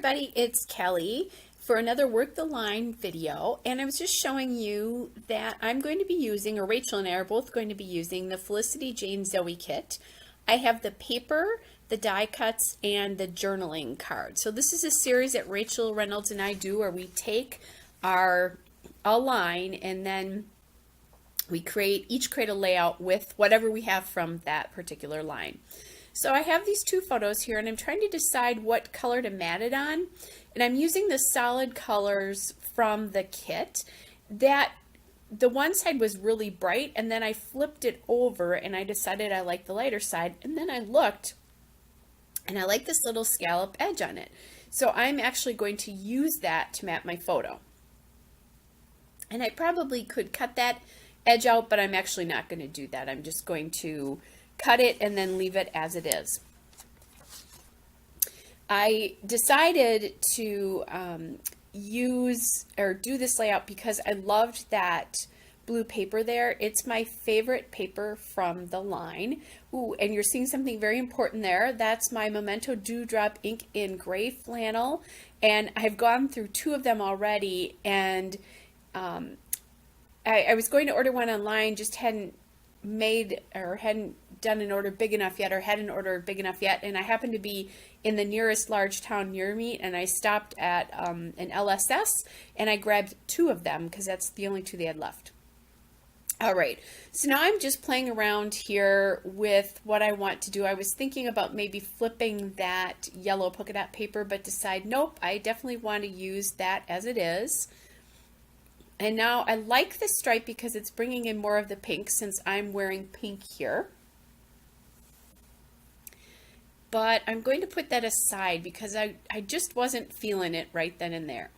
everybody, it's Kelly for another Work the Line video, and I was just showing you that I'm going to be using, or Rachel and I are both going to be using, the Felicity Jane Zoe kit. I have the paper, the die cuts, and the journaling card. So this is a series that Rachel Reynolds and I do where we take a line and then we each create a layout with whatever we have from that particular line. So I have these two photos here and I'm trying to decide what color to mat it on. And I'm using the solid colors from the kit. The one side was really bright and then I flipped it over and I decided I liked the lighter side. And then I looked and I like this little scallop edge on it. So I'm actually going to use that to mat my photo. And I probably could cut that edge out, but I'm actually not going to do that. I'm just going to cut it and then leave it as it is. I decided to use or do this layout because I loved that blue paper there. It's my favorite paper from the line. Ooh, and you're seeing something very important there. That's my Memento Dewdrop ink in gray flannel. And I've gone through two of them already, and I was going to order one online, just hadn't done an order big enough yet, or hadn't ordered big enough yet, and I happened to be in the nearest large town near me, and I stopped at an LSS and I grabbed two of them because that's the only two they had left. All right, so now I'm just playing around here with what I want to do. I was thinking about maybe flipping that yellow polka dot paper, but decide nope, I definitely want to use that as it is. And now I like this stripe because it's bringing in more of the pink since I'm wearing pink here. But I'm going to put that aside because I just wasn't feeling it right then and there.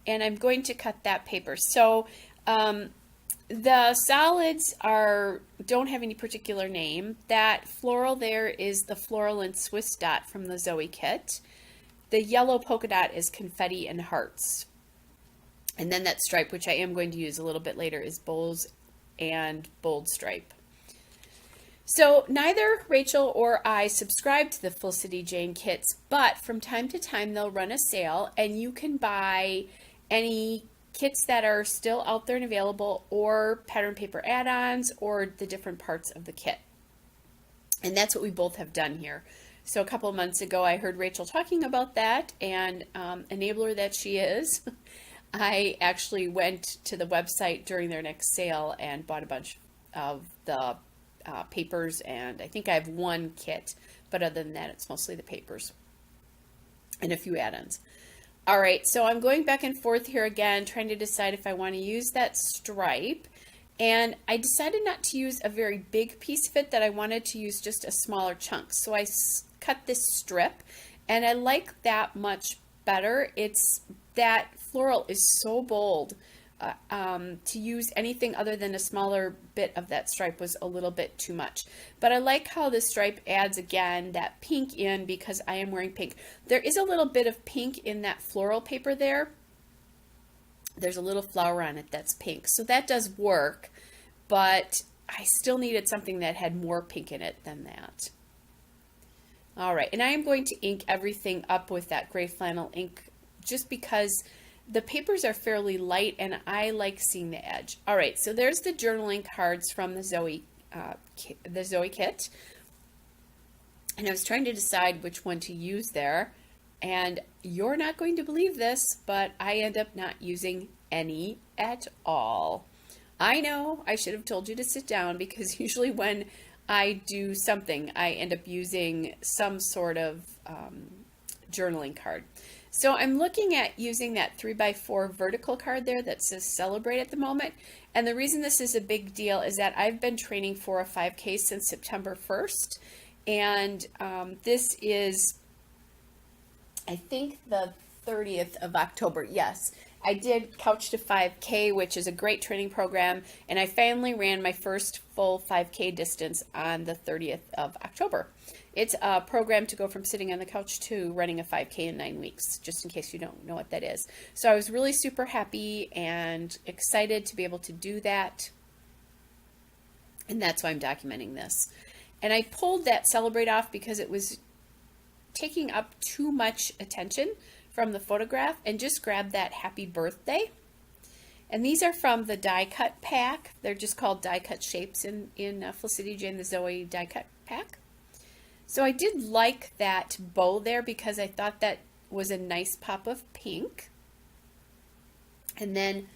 And I'm going to cut that paper. So the solids don't have any particular name. That floral there is the Floral and Swiss Dot from the Zoe kit. The yellow polka dot is Confetti and Hearts. And then that stripe, which I am going to use a little bit later, is Bowls and Bold Stripe. So neither Rachel or I subscribe to the Felicity Jane kits, but from time to time they'll run a sale and you can buy any kits that are still out there and available, or pattern paper add-ons, or the different parts of the kit. And that's what we both have done here. So a couple of months ago I heard Rachel talking about that, and enabler that she is, I actually went to the website during their next sale and bought a bunch of the papers, and I think I have one kit, but other than that it's mostly the papers and a few add-ons. All right, so I'm going back and forth here again, trying to decide if I want to use that stripe, and I decided not to use a very big piece of it, that I wanted to use just a smaller chunk. So I cut this strip, and I like that much better. That floral is so bold. To use anything other than a smaller bit of that stripe was a little bit too much. But I like how the stripe adds again that pink in because I am wearing pink. There is a little bit of pink in that floral paper there. There's a little flower on it that's pink. So that does work, but I still needed something that had more pink in it than that. All right, and I am going to ink everything up with that gray flannel ink just because the papers are fairly light and I like seeing the edge. All right, so there's the journaling cards from the Zoe kit. And I was trying to decide which one to use there. And you're not going to believe this, but I end up not using any at all. I know I should have told you to sit down because usually when I do something, I end up using some sort of journaling card. So I'm looking at using that 3x4 vertical card there that says Celebrate at the moment. And the reason this is a big deal is that I've been training for a 5K since September 1st. And this is, I think, the 30th of October. Yes, I did Couch to 5K, which is a great training program. And I finally ran my first full 5K distance on the 30th of October. It's a program to go from sitting on the couch to running a 5K in 9 weeks, just in case you don't know what that is. So I was really super happy and excited to be able to do that. And that's why I'm documenting this. And I pulled that Celebrate off because it was taking up too much attention from the photograph and just grab that happy birthday. And these are from the die cut pack. They're just called die cut shapes in Felicity Jane the Zoe die cut pack. So I did like that bow there because I thought that was a nice pop of pink. And then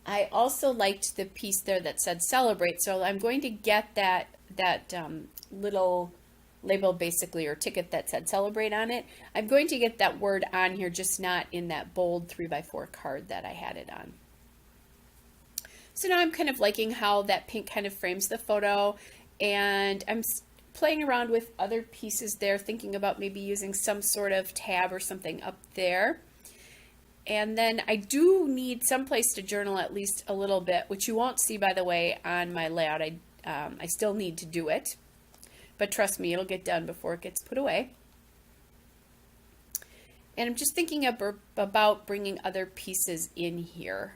I also liked the piece there that said celebrate. So I'm going to get that little label basically, or ticket that said celebrate on it. I'm going to get that word on here, just not in that bold 3x4 card that I had it on. So now I'm kind of liking how that pink kind of frames the photo, and I'm playing around with other pieces there, thinking about maybe using some sort of tab or something up there. And then I do need some place to journal at least a little bit, which you won't see, by the way, on my layout. I still need to do it, but trust me, it'll get done before it gets put away. And I'm just thinking about bringing other pieces in here.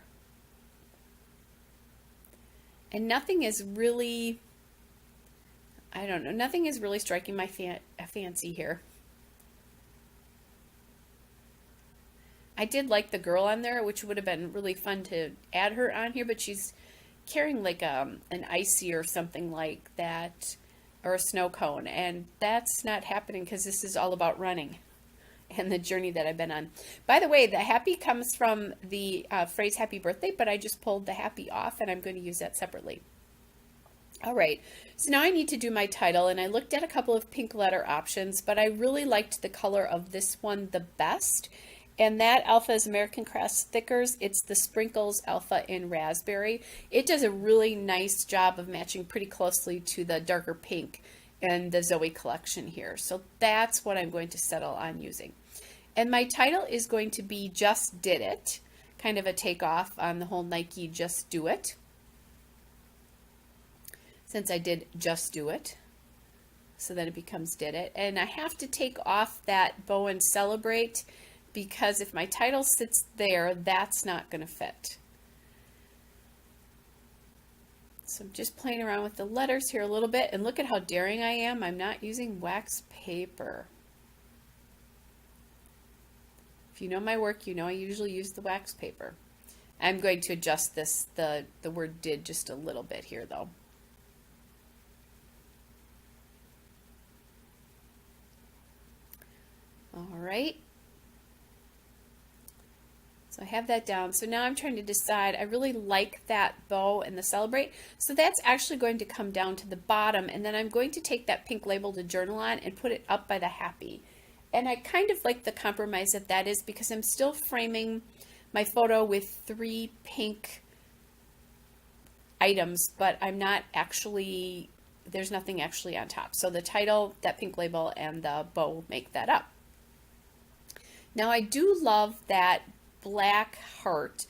And nothing is really, I don't know, nothing is really striking my fancy here. I did like the girl on there, which would have been really fun to add her on here, but she's carrying like an icy or something like that, or a snow cone, and that's not happening because this is all about running and the journey that I've been on. By the way, the happy comes from the phrase happy birthday, but I just pulled the happy off, and I'm going to use that separately. All right, so now I need to do my title, and I looked at a couple of pink letter options, but I really liked the color of this one the best, and that Alpha is American Crafts Thickers. It's the Sprinkles Alpha in Raspberry. It does a really nice job of matching pretty closely to the darker pink and the Zoe collection here. So that's what I'm going to settle on using. And my title is going to be Just Did It, kind of a takeoff on the whole Nike Just Do It, since I did Just Do It. So then it becomes Did It. And I have to take off that bow and celebrate, because if my title sits there, that's not going to fit. So I'm just playing around with the letters here a little bit, and look at how daring I am. I'm not using wax paper. If you know my work, you know I usually use the wax paper. I'm going to adjust this, the word did, just a little bit here though. All right. So I have that down. So now I'm trying to decide, I really like that bow and the celebrate. So that's actually going to come down to the bottom, and then I'm going to take that pink label to journal on and put it up by the happy. And I kind of like the compromise that is, because I'm still framing my photo with 3 pink items, but I'm not actually, there's nothing actually on top. So the title, that pink label, and the bow make that up. Now I do love that black heart,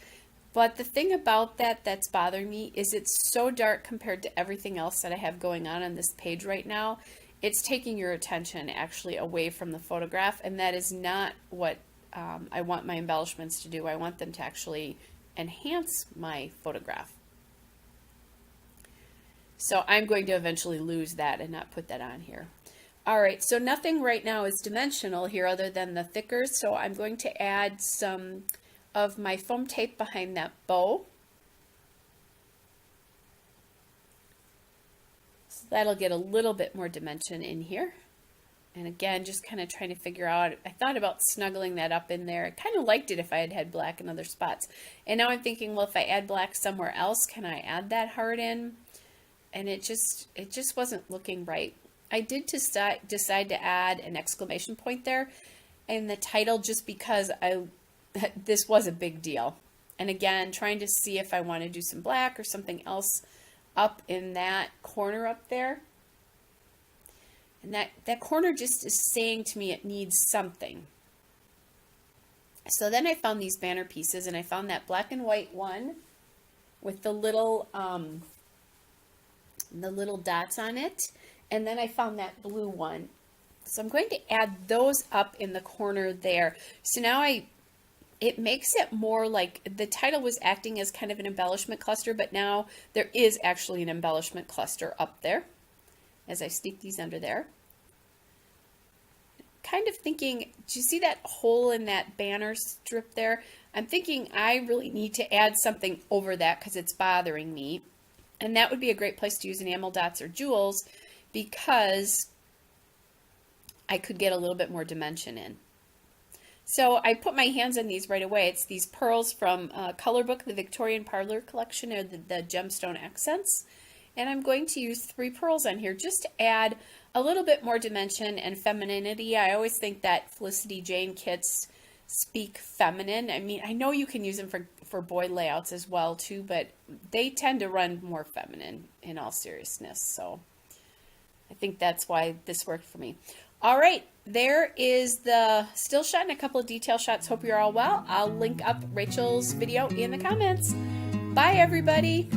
but the thing about that that's bothering me is it's so dark compared to everything else that I have going on this page right now. It's taking your attention actually away from the photograph, and that is not what I want my embellishments to do. I want them to actually enhance my photograph. So I'm going to eventually lose that and not put that on here. All right, so nothing right now is dimensional here other than the thickers, so I'm going to add some of my foam tape behind that bow. So that'll get a little bit more dimension in here. And again, just kind of trying to figure out, I thought about snuggling that up in there. I kind of liked it if I had had black in other spots. And now I'm thinking, well, if I add black somewhere else, can I add that heart in? And it just wasn't looking right. I did decide to add an exclamation point there in the title, just because this was a big deal. And again, trying to see if I want to do some black or something else up in that corner up there. And that corner just is saying to me it needs something. So then I found these banner pieces, and I found that black and white one with the little dots on it. And then I found that blue one. So I'm going to add those up in the corner there. So now it makes it more like the title was acting as kind of an embellishment cluster, but now there is actually an embellishment cluster up there as I stick these under there. kind of thinking, do you see that hole in that banner strip there? I'm thinking I really need to add something over that because it's bothering me. And that would be a great place to use enamel dots or jewels because I could get a little bit more dimension in. So I put my hands on these right away. It's these pearls from Color Book, the Victorian Parlor Collection, or the Gemstone Accents. And I'm going to use 3 pearls on here just to add a little bit more dimension and femininity. I always think that Felicity Jane kits speak feminine. I mean, I know you can use them for boy layouts as well too, but they tend to run more feminine in all seriousness. So I think that's why this worked for me. All right, there is the still shot and a couple of detail shots. Hope you're all well. I'll link up Rachel's video in the comments. Bye, everybody.